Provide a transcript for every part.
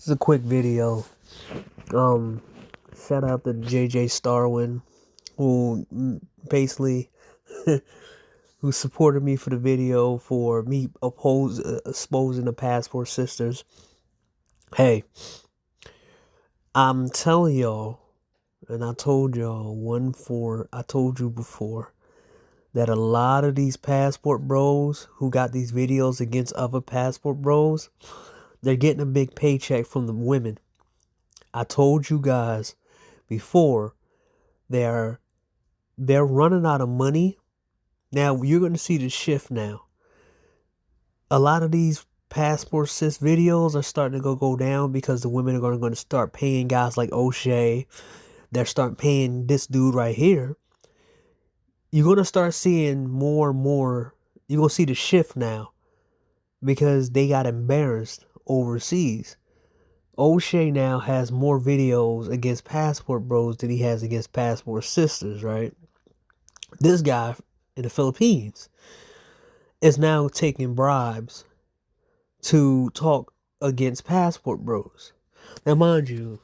This is a quick video. Shout out to JJ Starwin, who basically who supported me for the video for me exposing the passport sisters. Hey, I'm telling y'all, and I told y'all I told you before that a lot of these passport bros who got these videos against other passport bros, they're getting a big paycheck from the women. I told you guys before they're running out of money. Now you're going to see the shift now. A lot of these passport sis videos are starting to go down because the women are going to start paying guys like O'Shea. They're starting paying this dude right here. You're going to start seeing more and more. You're going to see the shift now because they got embarrassed overseas. O'Shea now has more videos against passport bros than he has against passport sisters, right? This guy in the Philippines is now taking bribes to talk against passport bros. Now, mind you,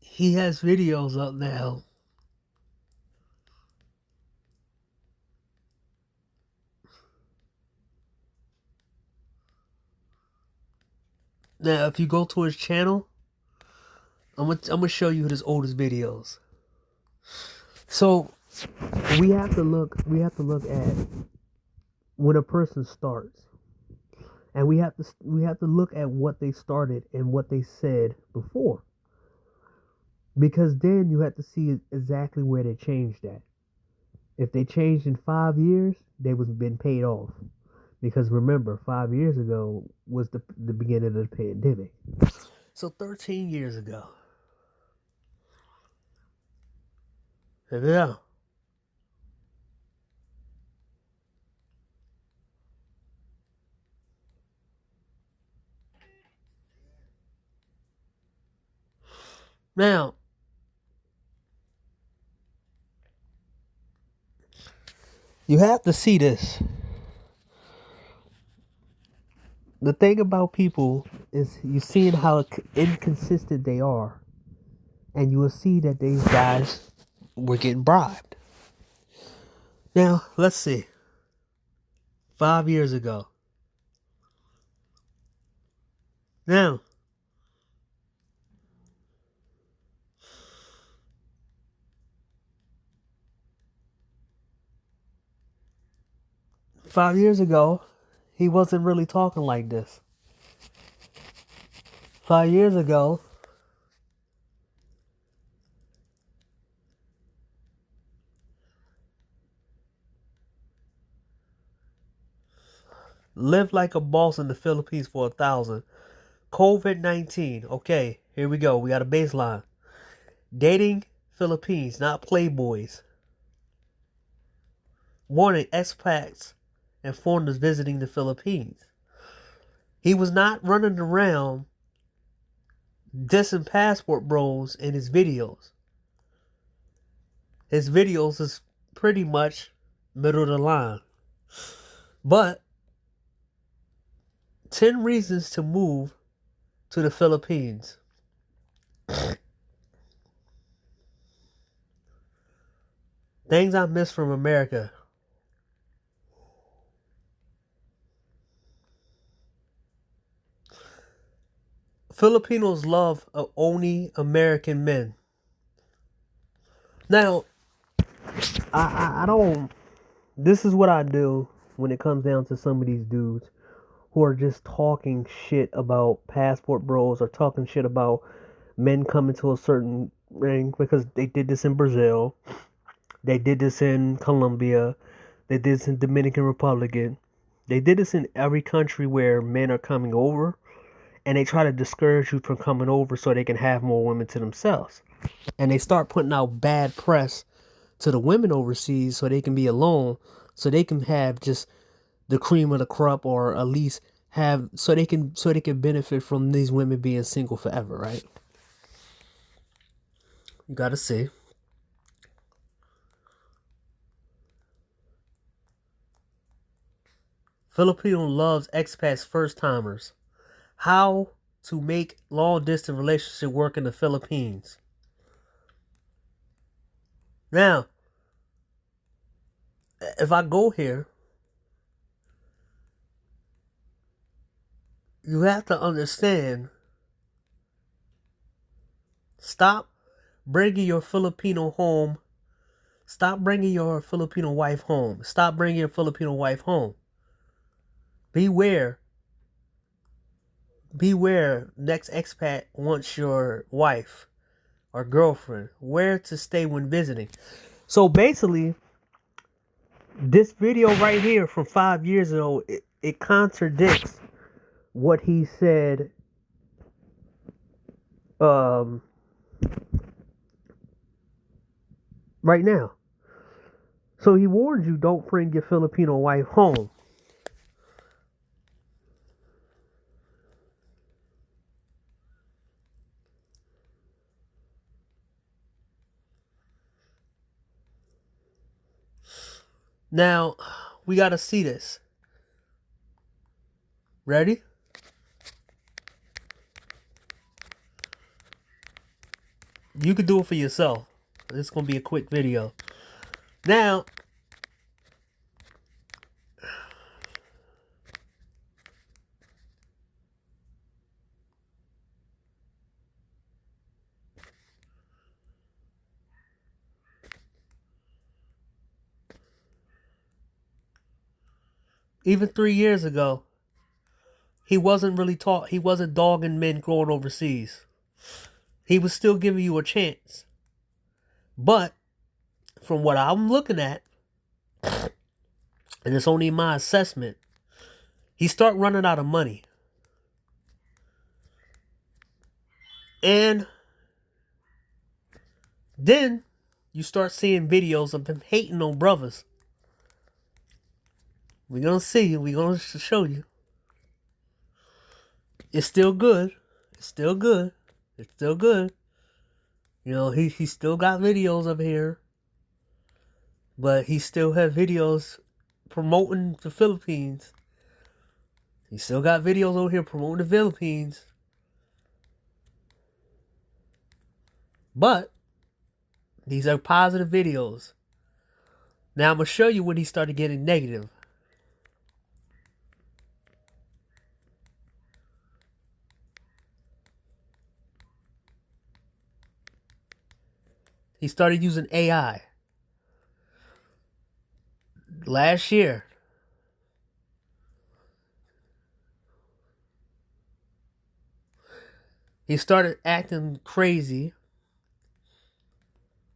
he has videos up now. Now, if you go to his channel, I'm gonna show you his oldest videos. So we have to look at when a person starts, and we have to look at what they started and what they said before, because then you have to see exactly where they changed at. If they changed in 5 years, they was been paid off. Because remember, 5 years ago was the beginning of the pandemic. So 13 years ago. Yeah. Now, you have to see this. The thing about people is you seeing how inconsistent they are. And you will see that these guys were getting bribed. Now, let's see. 5 years ago. Now, 5 years ago, he wasn't really talking like this. 5 years ago, live like a boss in the Philippines for 1,000. COVID-19. Okay, here we go. We got a baseline. Dating Philippines, not playboys. Warning, expats and foreigners visiting the Philippines. He was not running around dissing passport bros in his videos. His videos is pretty much middle of the line. But 10 reasons to move to the Philippines. Things I miss from America. Filipinos love only American men. Now, I don't. This is what I do when it comes down to some of these dudes who are just talking shit about passport bros or talking shit about men coming to a certain ring, because they did this in Brazil, they did this in Colombia, they did this in Dominican Republic, they did this in every country where men are coming over, and they try to discourage you from coming over so they can have more women to themselves. And they start putting out bad press to the women overseas so they can be alone, so they can have just the cream of the crop, or at least have so they can benefit from these women being single forever, right? You gotta see. Filipino loves expats first timers. How to make long distance relationship work in the Philippines. Now, if I go here, you have to understand, stop bringing your Filipino home. Stop bringing your Filipino wife home. Stop bringing your Filipino wife home. Beware. Beware, next expat wants your wife or girlfriend. Where to stay when visiting. So basically, this video right here from 5 years ago, it contradicts what he said right now. So he warned you, don't bring your Filipino wife home. Now, we got to see this. Ready? You can do it for yourself. This is going to be a quick video. Now, even 3 years ago, he wasn't dogging men going overseas. He was still giving you a chance. But from what I'm looking at, and it's only my assessment, he start running out of money. And then you start seeing videos of him hating on brothers. We're going to see. We're going to show you. It's still good. It's still good. It's still good. You know, he still got videos of here. But he still has videos promoting the Philippines. He still got videos over here promoting the Philippines. But these are positive videos. Now I'm going to show you when he started getting negative. He started using AI. Last year. He started acting crazy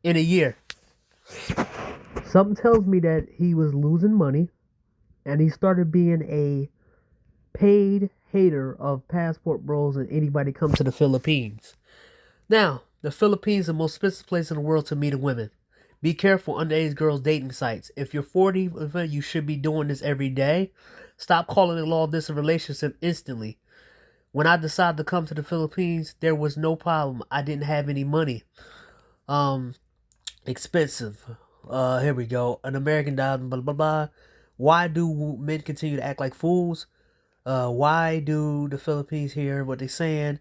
in a year. Something tells me that he was losing money and he started being a paid hater of passport bros and anybody come to the Philippines. Now, the Philippines is the most expensive place in the world to meet a woman. Be careful underage girls dating sites. If you're 40, you should be doing this every day. Stop calling it long distance relationship instantly. When I decided to come to the Philippines, there was no problem. I didn't have any money. Expensive. Here we go. An American dollar, blah, blah, blah. Why do men continue to act like fools? Why do the Philippines hear what they're saying?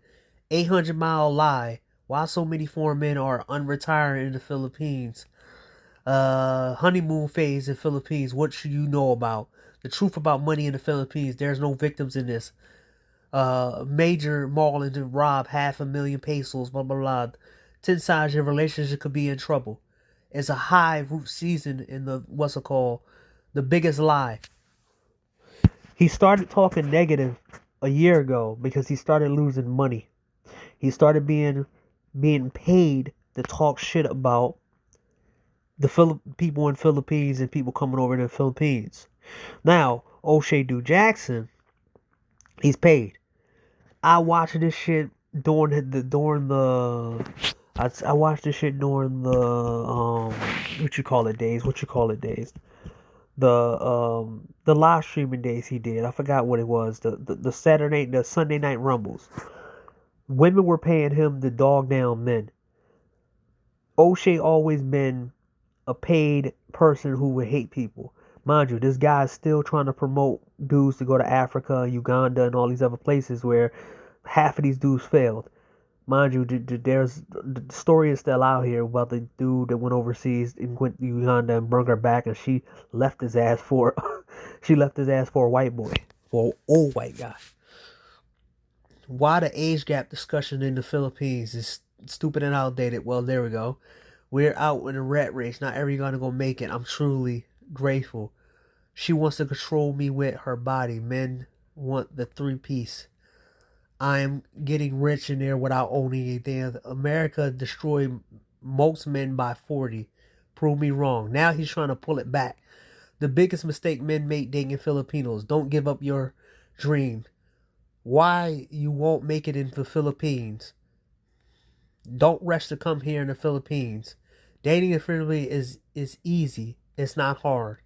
800-mile lie. Why so many foreign men are unretiring in the Philippines? Honeymoon phase in Philippines. What should you know about? The truth about money in the Philippines. There's no victims in this. Major mall and rob 500,000 pesos, blah, blah, blah. 10 signs your relationship could be in trouble. It's a high root season in the, what's it called? The biggest lie. He started talking negative a year ago because he started losing money. He started being paid to talk shit about the people in Philippines and people coming over to the Philippines. Now, O'Shea Jackson, he's paid. I watched this shit during the I watched this shit during the what you call it days. The live streaming days he did. I forgot what it was. The Sunday night rumbles. Women were paying him to dog down men. O'Shea always been a paid person who would hate people. Mind you, this guy is still trying to promote dudes to go to Africa, Uganda, and all these other places where half of these dudes failed. Mind you, the story is still out here about the dude that went overseas and went to Uganda and brought her back, and she left his ass for she left his ass for a white boy, for an old white guy. Why the age gap discussion in the Philippines is stupid and outdated? Well, there we go. We're out in a rat race. Not everybody gonna make it. I'm truly grateful. She wants to control me with her body. Men want the three-piece. I am getting rich in there without owning anything. America destroyed most men by 40. Prove me wrong. Now he's trying to pull it back. The biggest mistake men make dating Filipinos. Don't give up your dream. Why you won't make it in the Philippines? Don't rush to come here in the Philippines. Dating in Philippines is easy. It's not hard.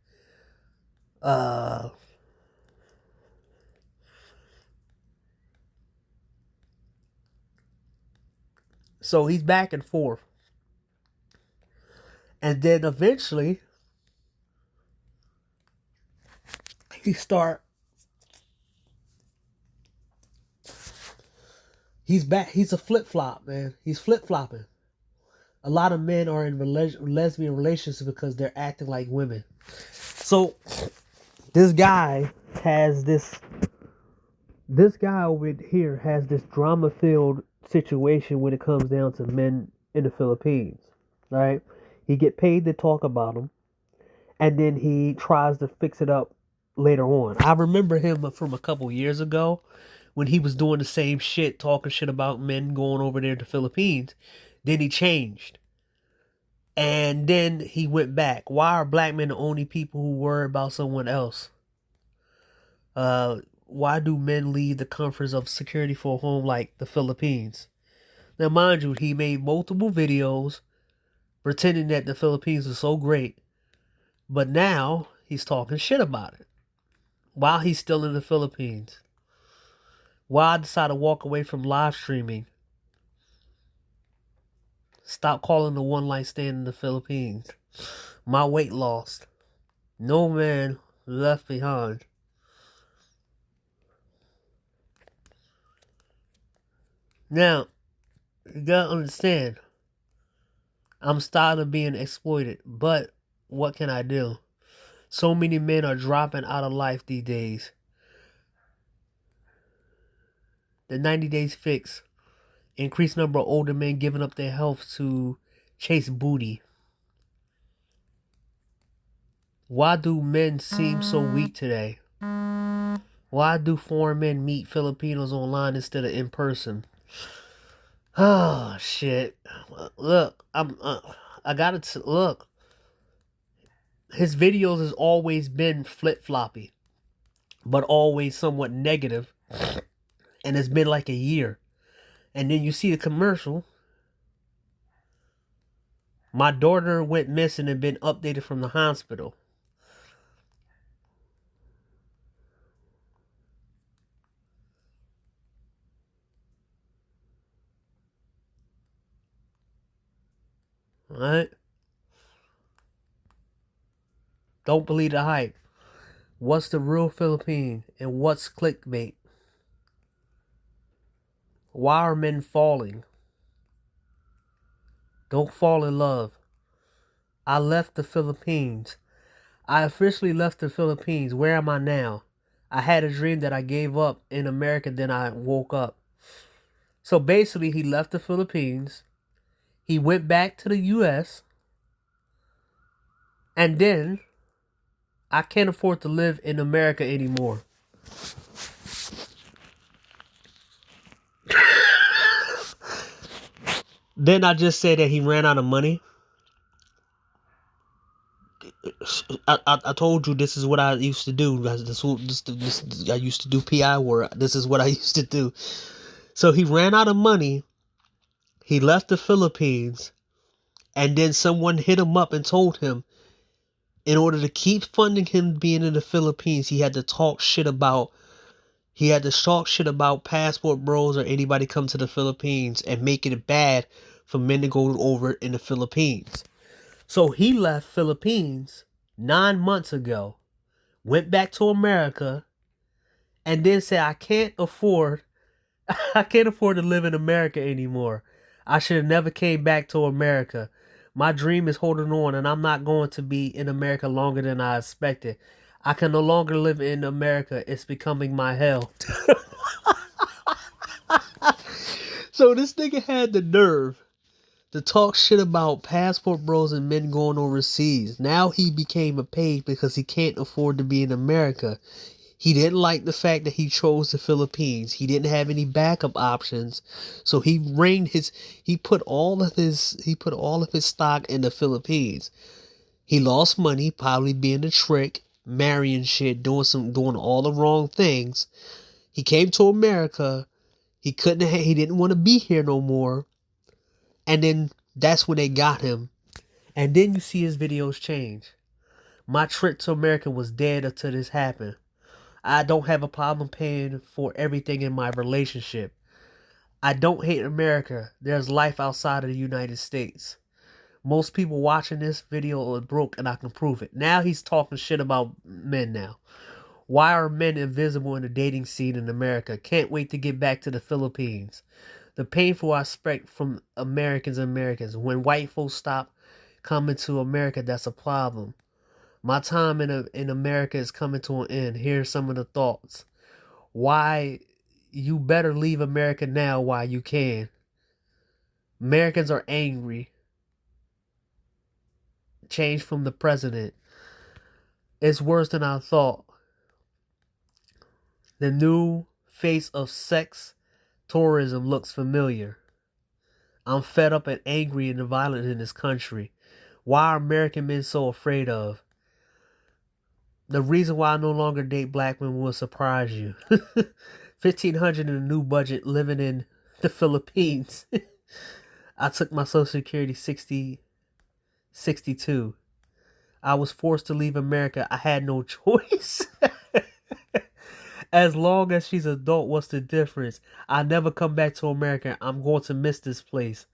So he's back and forth. And then eventually he's back. He's a flip-flop, man. He's flip-flopping. A lot of men are in lesbian relationships because they're acting like women. So this guy over here has this drama-filled situation when it comes down to men in the Philippines, right? He get paid to talk about them, and then he tries to fix it up later on. I remember him from a couple years ago when he was doing the same shit, talking shit about men going over there to the Philippines. Then he changed. And then he went back. Why are black men the only people who worry about someone else? Why do men leave the comforts of security for a home like the Philippines? Now, mind you, he made multiple videos pretending that the Philippines is so great. But now he's talking shit about it while he's still in the Philippines. Why I decided to walk away from live streaming. Stop calling the one night stand in the Philippines. My weight lost. No man left behind. Now, you gotta understand, I'm tired of being exploited, but what can I do? So many men are dropping out of life these days. The 90 days fix. Increased number of older men giving up their health to chase booty. Why do men seem so weak today? Why do foreign men meet Filipinos online instead of in person? Oh, shit. Look, I gotta look. His videos has always been flip-floppy, but always somewhat negative. And it's been like a year. And then you see the commercial. My daughter went missing and been updated from the hospital. Alright? Don't believe the hype. What's the real Philippine and what's clickbait? Why are men falling? Don't fall in love. I left the Philippines. I officially left the Philippines. Where am I now? I had a dream that I gave up in America, then I woke up. So basically, he left the Philippines. He went back to the U.S. And then, I can't afford to live in America anymore. Then I just say that he ran out of money. I told you this is what I used to do. I used to do PI work. This is what I used to do. So he ran out of money. He left the Philippines. And then someone hit him up and told him, in order to keep funding him being in the Philippines, he had to talk shit about passport bros or anybody come to the Philippines and making it bad for men to go over in the Philippines. So he left Philippines 9 months ago. went back to America, and then said, I can't afford to live in America anymore. I should have never came back to America. My dream is holding on, and I'm not going to be in America longer than I expected. I can no longer live in America. It's becoming my hell. So this nigga had the nerve to talk shit about passport bros and men going overseas. Now he became a page because he can't afford to be in America. He didn't like the fact that he chose the Philippines. He didn't have any backup options. So he put all of his stock in the Philippines. He lost money, probably being a trick, marrying shit, doing all the wrong things. He came to America. He didn't want to be here no more. And then that's when they got him. And then you see his videos change. My trip to America was dead until this happened. I don't have a problem paying for everything in my relationship. I don't hate America. There's life outside of the United States. Most people watching this video are broke, and I can prove it. Now he's talking shit about men now. Why are men invisible in the dating scene in America? Can't wait to get back to the Philippines. The painful aspect from Americans. When white folks stop coming to America, that's a problem. My time in America is coming to an end. Here's some of the thoughts. Why you better leave America now while you can. Americans are angry. Change from the president. It's worse than I thought. The new face of sex tourism looks familiar. I'm fed up and angry and the violence in this country. Why are American men so afraid of? The reason why I no longer date black men will surprise you. $1,500 in a new budget living in the Philippines. I took my Social Security 62. I was forced to leave America. I had no choice. As long as she's adult, what's the difference? I never come back to America. I'm going to miss this place.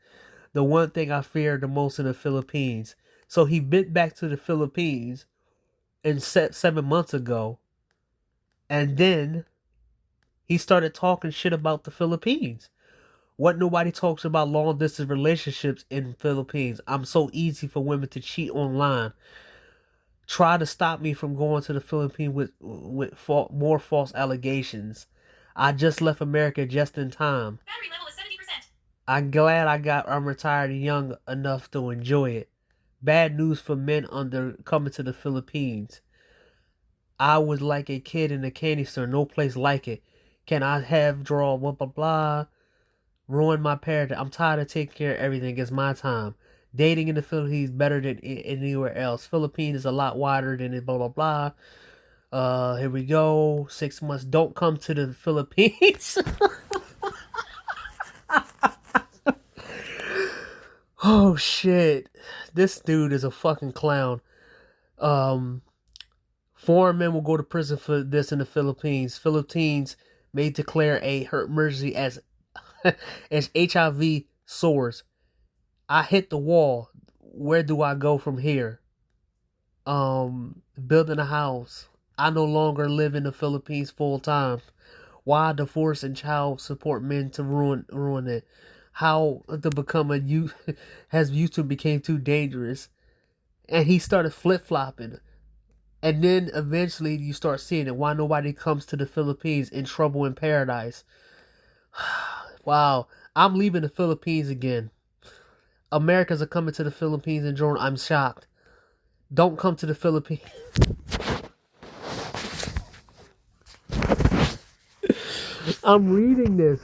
The one thing I fear the most in the Philippines. So he bit back to the Philippines and 7 months ago. And then he started talking shit about the Philippines. What nobody talks about long distance relationships in the Philippines. I'm so easy for women to cheat online. Try to stop me from going to the Philippines with more false allegations. I just left America just in time. Battery level is 70%. I'm glad I'm retired and young enough to enjoy it. Bad news for men coming to the Philippines. I was like a kid in a candy store. No place like it. Can I have draw blah blah blah? Ruin my paradise. I'm tired of taking care of everything. It's my time. Dating in the Philippines better than anywhere else. Philippines is a lot wider than it. Blah blah blah. Here we go. 6 months. Don't come to the Philippines. Oh shit! This dude is a fucking clown. Foreign men will go to prison for this in the Philippines. Philippines may declare a emergency as HIV soars. I hit the wall. Where do I go from here? Building a house. I no longer live in the Philippines full time. Why divorce and child support men to ruin it? How to become a youth has YouTube became too dangerous. And he started flip-flopping. And then eventually you start seeing it. Why nobody comes to the Philippines. In trouble in paradise. Wow. I'm leaving the Philippines again. Americans are coming to the Philippines and join. I'm shocked. Don't come to the Philippines. I'm reading this.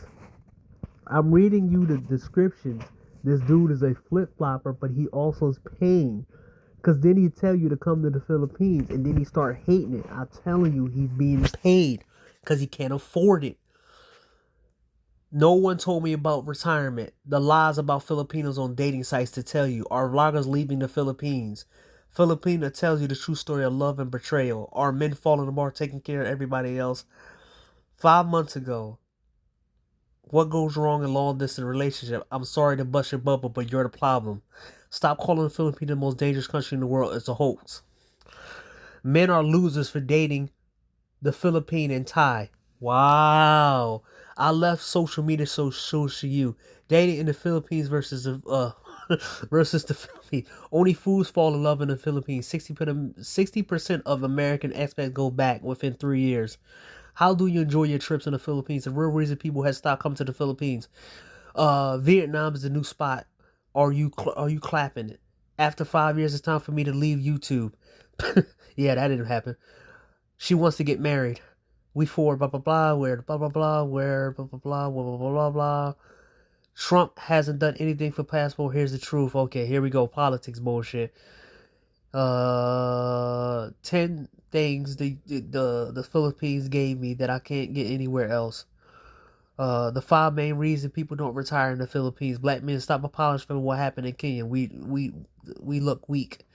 I'm reading you the descriptions. This dude is a flip-flopper, but he also is paying. Because then he tell you to come to the Philippines, and then he start hating it. I'm telling you, he's being paid because he can't afford it. No one told me about retirement. The lies about Filipinos on dating sites to tell you. Are vloggers leaving the Philippines? Filipina tells you the true story of love and betrayal. Are men falling apart, taking care of everybody else? 5 months ago. What goes wrong in long distance relationship? I'm sorry to bust your bubble, but you're the problem. Stop calling the Philippines the most dangerous country in the world. It's a hoax. Men are losers for dating the Philippine and Thai. Wow. I left social media so shows to you. Dating in the Philippines versus the versus the Philippines. Only fools fall in love in the Philippines. 60% of American expats go back within 3 years. How do you enjoy your trips in the Philippines? The real reason people have stopped coming to the Philippines. Vietnam is the new spot. Are you clapping it? After 5 years, it's time for me to leave YouTube. Yeah, that didn't happen. She wants to get married. We for blah blah blah. Where blah blah blah. Where blah blah blah. Blah blah blah blah. Trump hasn't done anything for passport. Here's the truth. Okay, here we go. Politics bullshit. 10 things the Philippines gave me that I can't get anywhere else. The 5 main reasons people don't retire in the Philippines. Black men, stop apologizing for what happened in Kenya. We look weak.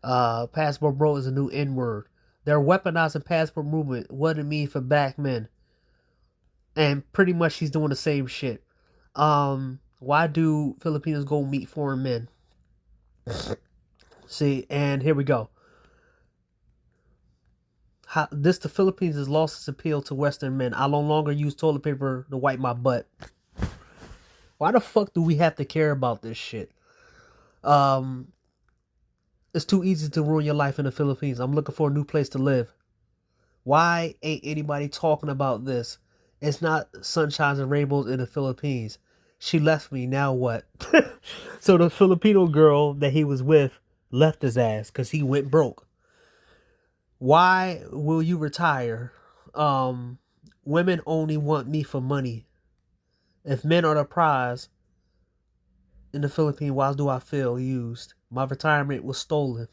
Passport bro is a new N-word. They're weaponizing passport movement. What it mean for black men. And pretty much she's doing the same shit. Why do Filipinos go meet foreign men? See, and here we go. The Philippines has lost its appeal to Western men. I no longer use toilet paper to wipe my butt. Why the fuck do we have to care about this shit? It's too easy to ruin your life in the Philippines. I'm looking for a new place to live. Why ain't anybody talking about this? It's not sunshines and rainbows in the Philippines. She left me, now what? So the Filipino girl that he was with left his ass because he went broke. Why will you retire? Women only want me for money. If men are the prize in the Philippines, why do I feel used? My retirement was stolen.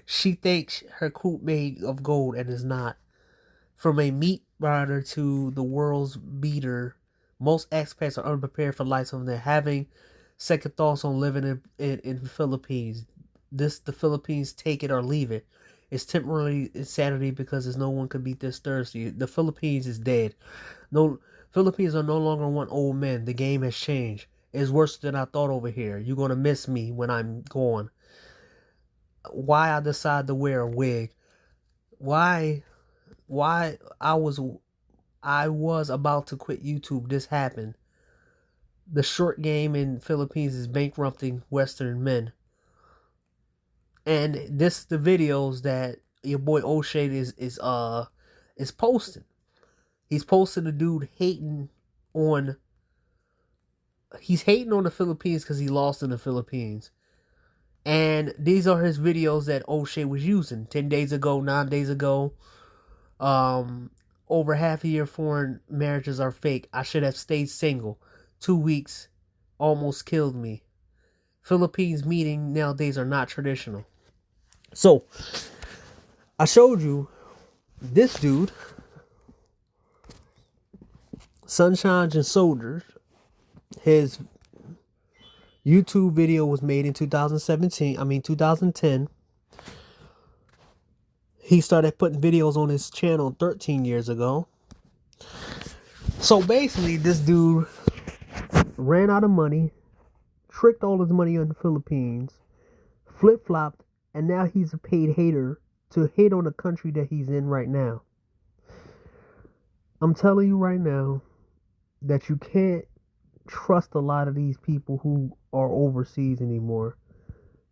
She thinks her coupe made of gold and is not. From a meat grinder to the world's beater, most expats are unprepared for life when they're having second thoughts on living in the Philippines. The Philippines, take it or leave it. It's temporary insanity because there's no one could beat this thirsty. The Philippines is dead. No, Philippines are no longer one old men. The game has changed. It's worse than I thought over here. You're gonna miss me when I'm gone. Why I decided to wear a wig? Why I was about to quit YouTube. This happened. The short game in Philippines is bankrupting Western men. And this the videos that your boy O'Shea is posting. He's posting a dude hating on the Philippines because he lost in the Philippines. And these are his videos that O'Shea was using 10 days ago, 9 days ago. Over half a year foreign marriages are fake. I should have stayed single. 2 weeks almost killed me. Philippines meeting nowadays are not traditional. So, I showed you this dude, Sunshines and Soldiers. His YouTube video was made in 2010. He started putting videos on his channel 13 years ago. So basically, this dude ran out of money, tricked all his money on the Philippines, flip-flopped, and now he's a paid hater to hate on the country that he's in right now. I'm telling you right now that you can't trust a lot of these people who are overseas anymore,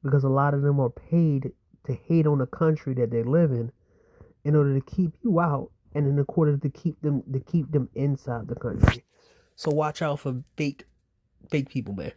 because a lot of them are paid to hate on the country that they live in order to keep you out, and in order to keep them inside the country. So watch out for fake people, man.